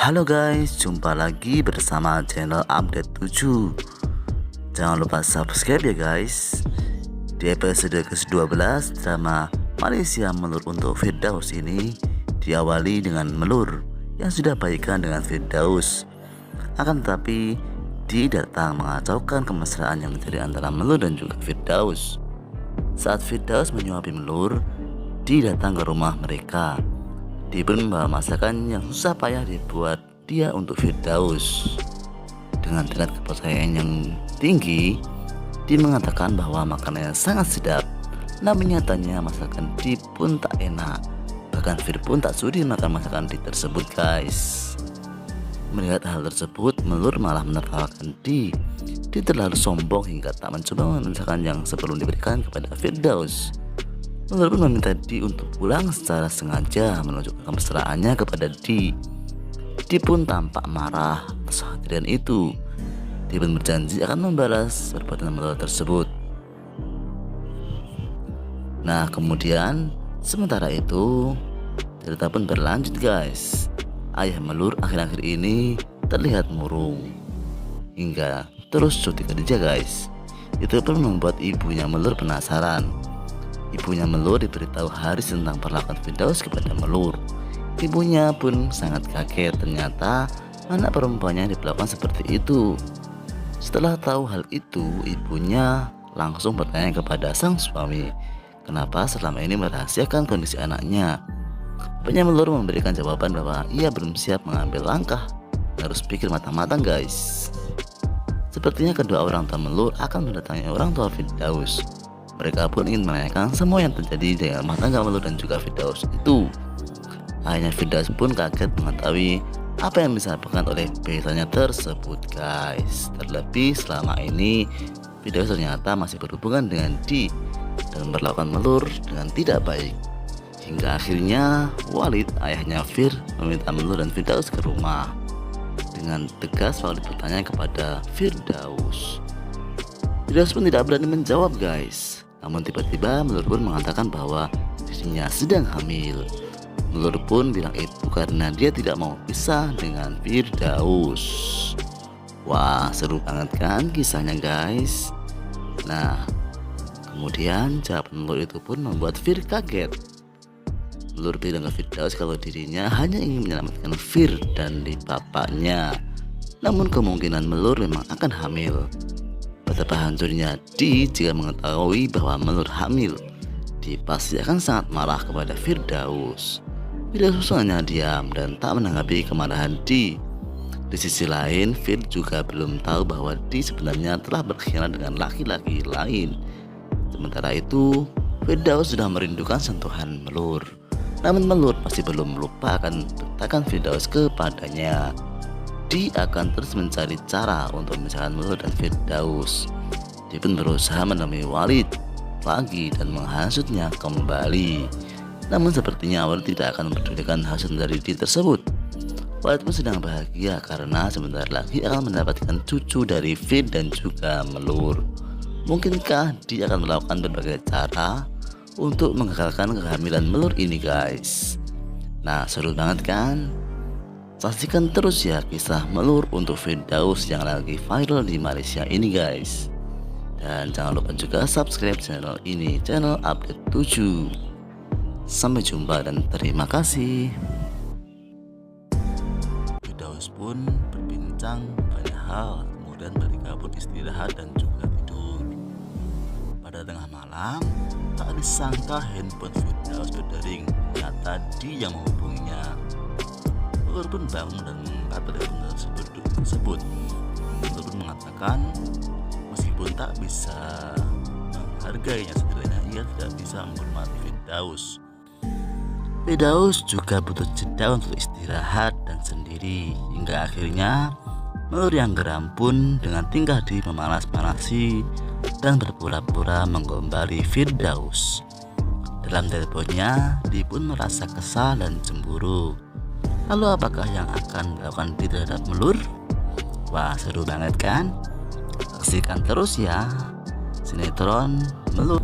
Halo guys, jumpa lagi bersama channel Update 7. Jangan lupa subscribe ya guys. Di episode ke-12 drama Malaysia Melur untuk Firdaus ini diawali dengan Melur yang sudah baikan dengan Firdaus. Akan tetapi Di datang mengacaukan kemesraan yang terjadi antara Melur dan juga Firdaus. Saat Firdaus menyuapi Melur, Di datang ke rumah mereka. Di pun membawa masakan yang susah payah dibuat dia untuk Firdaus. Dengan tingkat kepercayaan yang tinggi, Di mengatakan bahwa makanannya sangat sedap. Namun nyatanya masakan Di pun tak enak. Bahkan Fir pun tak sudi makan masakan Di tersebut guys. Melihat hal tersebut, Melur malah menertawakan Di. Di terlalu sombong hingga tak mencoba masakan yang sebelum diberikan kepada Firdaus. Melur pun meminta Di untuk pulang secara sengaja menunjukkan kemesraannya kepada Di. Di pun tampak marah atas kejadian itu. Di pun berjanji akan membalas perbuatan Melur tersebut. Nah kemudian sementara itu cerita pun berlanjut guys. Ayah Melur akhir-akhir ini terlihat murung hingga terus cuti kerja guys. Itu pun membuat ibunya Melur penasaran. Ibunya Melur diberitahu Haris tentang perlakuan Firdaus kepada Melur. Ibunya pun sangat kaget, ternyata anak perempuannya diperlakukan seperti itu. Setelah tahu hal itu, ibunya langsung bertanya kepada sang suami, kenapa selama ini merahasiakan kondisi anaknya. Bapaknya Melur memberikan jawaban bahwa ia belum siap mengambil langkah, harus pikir matang-matang guys. Sepertinya kedua orang tua Melur akan mendatangi orang tua Firdaus. Mereka pun ingin menanyakan semua yang terjadi di rumah tangga Melur dan juga Firdaus itu. Ayahnya Firdaus pun kaget mengetahui apa yang disampaikan oleh beritanya tersebut guys. Terlebih selama ini Firdaus ternyata masih berhubungan dengan Di dan memperlakukan Melur dengan tidak baik. Hingga akhirnya Walid, ayahnya Fir, meminta Melur dan Firdaus ke rumah. Dengan tegas Walid bertanya kepada Firdaus. Firdaus pun tidak berani menjawab guys. Namun tiba-tiba Melur pun mengatakan bahwa dirinya sedang hamil. Melur pun bilang itu karena dia tidak mau pisah dengan Firdaus. Wah seru banget kan kisahnya guys. Nah kemudian jawaban Melur itu pun membuat Fir kaget. Melur bilang ke Firdaus kalau dirinya hanya ingin menyelamatkan Fir dan di bapaknya. Namun kemungkinan Melur memang akan hamil. Betapa hancurnya Di jika mengetahui bahwa Melur hamil. Di pasti akan sangat marah kepada Firdaus. Firdaus hanya diam dan tak menanggapi kemarahan Di. Di sisi lain, Fir juga belum tahu bahwa Di sebenarnya telah berkhianat dengan laki-laki lain. Sementara itu, Firdaus sudah merindukan sentuhan Melur. Namun Melur masih belum melupakan bentakan Firdaus kepadanya. Di akan terus mencari cara untuk memisahkan Melur dan Firdaus. Dia pun berusaha menemui Walid lagi dan menghasutnya kembali. Namun sepertinya Walid tidak akan mempedulikan hasut dari Di tersebut. Walid pun sedang bahagia karena sebentar lagi akan mendapatkan cucu dari Fir dan juga Melur. Mungkinkah Di akan melakukan berbagai cara untuk menggagalkan kehamilan Melur ini guys. Nah seru banget kan? Saksikan terus ya kisah Melur untuk Firdaus yang lagi viral di Malaysia ini guys. Dan jangan lupa juga subscribe channel ini, channel Update 7. Sampai jumpa dan terima kasih. Firdaus pun berbincang banyak hal, kemudian mereka pun istirahat dan juga tidur. Pada tengah malam, tak disangka handphone Firdaus berdering. Ternyata Di yang menghubunginya. Melur pun bangun dan mengangkat telepon tersebut. Melur pun mengatakan meskipun tak bisa menghargainya, setidaknya ia tidak bisa menghormati Firdaus. Firdaus juga butuh jeda untuk istirahat dan sendiri. Hingga akhirnya Melur yang geram pun dengan tingkah Di memanas-manasi dan berpura-pura menggombali Firdaus. Dalam teleponnya Di pun merasa kesal dan cemburu. Lalu apakah yang akan dilakukan Di terhadap Melur? Wah seru banget kan? Saksikan terus ya sinetron Melur.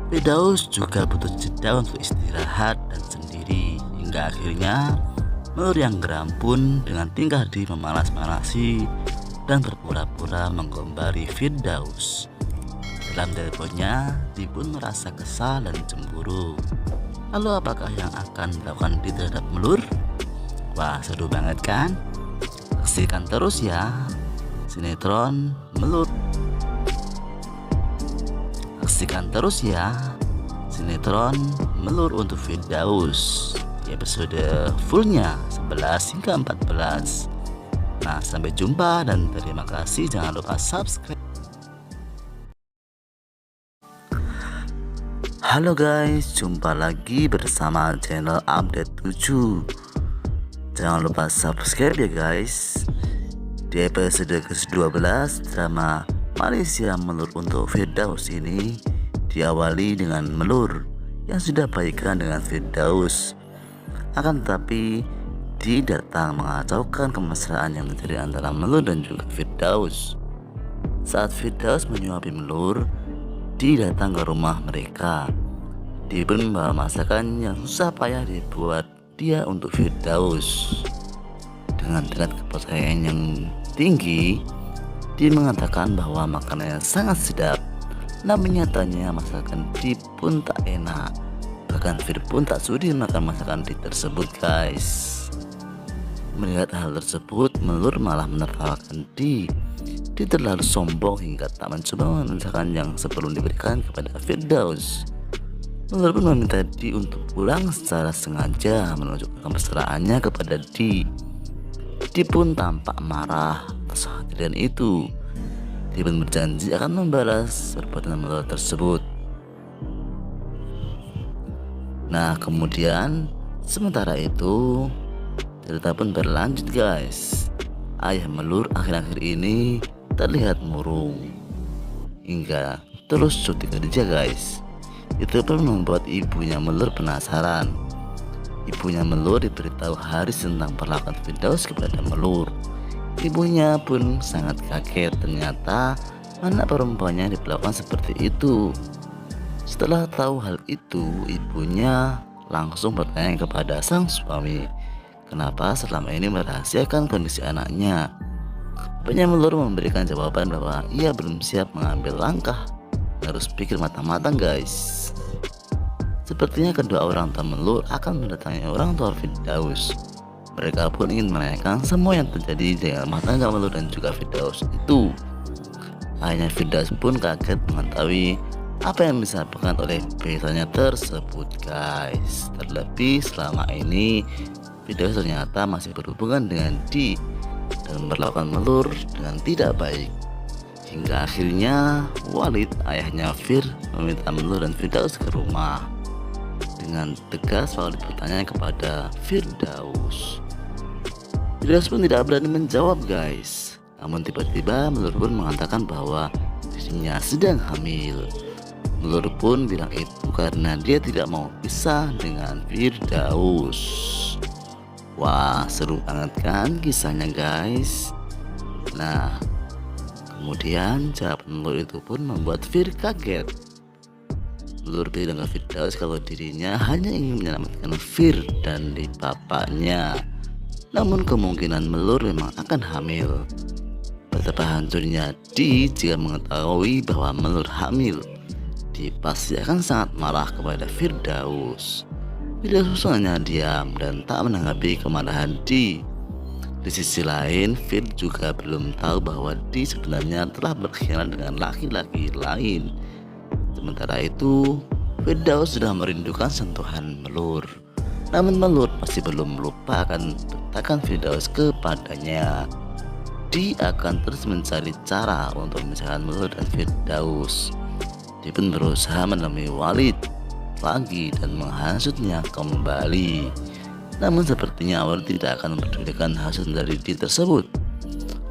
Firdaus juga butuh jeda untuk istirahat dan sendiri. Hingga akhirnya Melur yang geram pun dengan tingkah di memanas-manasi dan berpura-pura menggombari Firdaus. Dalam teleponnya, Di pun merasa kesal dan cemburu. Lalu apakah yang akan dilakukan Di terhadap Melur? Wah, seru banget kan? Saksikan terus ya sinetron Melur. Saksikan terus ya sinetron Melur untuk Firdaus di episode fullnya 11 hingga 14. Nah, sampai jumpa dan terima kasih. Jangan lupa subscribe. Halo guys, jumpa lagi bersama channel Update 7. Jangan lupa subscribe ya guys. Di episode ke-12 drama Malaysia Melur untuk Firdaus ini diawali dengan Melur yang sudah baikan dengan Firdaus. Akan tetapi Di datang mengacaukan kemesraan yang terjadi antara Melur dan juga Firdaus. Saat Firdaus menyuapi Melur, Di datang ke rumah mereka. Di pun membawa masakan yang susah payah dibuat dia untuk Firdaus. Dengan tingkat kepercayaan yang tinggi, Di mengatakan bahwa makanannya sangat sedap. Namun nyatanya masakan Di pun tak enak. Bahkan Fir pun tak sudi makan masakan Di tersebut guys. Melihat hal tersebut, Melur malah menertawakan Di terlalu sombong hingga tak mencoba masakan yang sebelum diberikan kepada Firdaus. Melur pun meminta Di untuk pulang secara sengaja menunjukkan kemesraannya kepada Di pun tampak marah atas kejadian itu. Di pun berjanji akan membalas perbuatan Melur tersebut. Nah, kemudian sementara itu cerita pun berlanjut guys. Ayah Melur akhir-akhir ini terlihat murung hingga terus cuti kerja guys. Itu pun membuat ibunya Melur penasaran. Ibunya Melur diberitahu Haris tentang perlakuan Firdaus kepada Melur. Ibunya pun sangat kaget, ternyata anak perempuannya diperlakukan seperti itu. Setelah tahu hal itu, ibunya langsung bertanya kepada sang suami, kenapa selama ini merahasiakan kondisi anaknya. Bapaknya Melur memberikan jawaban bahwa ia belum siap mengambil langkah, harus pikir matang-matang guys. Sepertinya kedua orang tua Melur akan mendatangi orang tua Firdaus. Mereka pun ingin menanyakan semua yang terjadi dengan rumah tangga Melur dan juga Firdaus itu. Akhirnya Firdaus pun kaget mengetahui apa yang disampaikan oleh beritanya tersebut guys. Terlebih selama ini Firdaus ternyata masih berhubungan dengan Di dan memperlakukan Melur dengan tidak baik. Hingga akhirnya Walid, ayahnya Fir, meminta Melur dan Firdaus ke rumah. Dengan tegas Walid bertanya kepada Firdaus. Firdaus pun tidak berani menjawab guys. Namun tiba-tiba Melur pun mengatakan bahwa dirinya sedang hamil. Melur pun bilang itu karena dia tidak mau pisah dengan Firdaus. Wah, seru banget kan kisahnya guys. Nah, kemudian jawaban Melur itu pun membuat Fir kaget. Melur bilang ke Firdaus kalau dirinya hanya ingin menyelamatkan Fir dan di bapaknya. Namun kemungkinan Melur memang akan hamil. Betapa hancurnya Di jika mengetahui bahwa Melur hamil. Di pasti akan sangat marah kepada Firdaus. Firdaus hanya diam dan tak menanggapi kemarahan Di. Di sisi lain, Fir juga belum tahu bahwa Di sebenarnya telah berkhianat dengan laki-laki lain. Sementara itu, Firdaus sudah merindukan sentuhan Melur. Namun Melur masih belum lupa akan bentakan Firdaus kepadanya. Di akan terus mencari cara untuk memisahkan Melur dan Firdaus. Dia pun berusaha menemui Walid lagi dan menghasutnya kembali. Namun sepertinya Walid tidak akan mempedulikan hasut dari Di tersebut.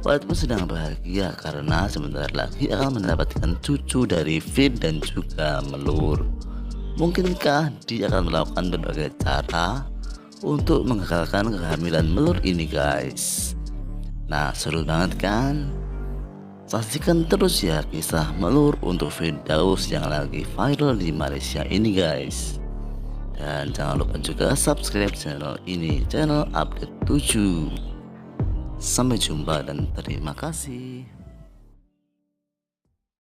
Walid pun sedang bahagia karena sebentar lagi akan mendapatkan cucu dari Fir dan juga Melur. Mungkinkah Di akan melakukan berbagai cara untuk menggagalkan kehamilan Melur ini guys? Nah, seru banget kan? Saksikan terus ya kisah Melur untuk Firdaus yang lagi viral di Malaysia ini guys. Dan jangan lupa juga subscribe channel ini, channel update 7. Sampai jumpa dan terima kasih.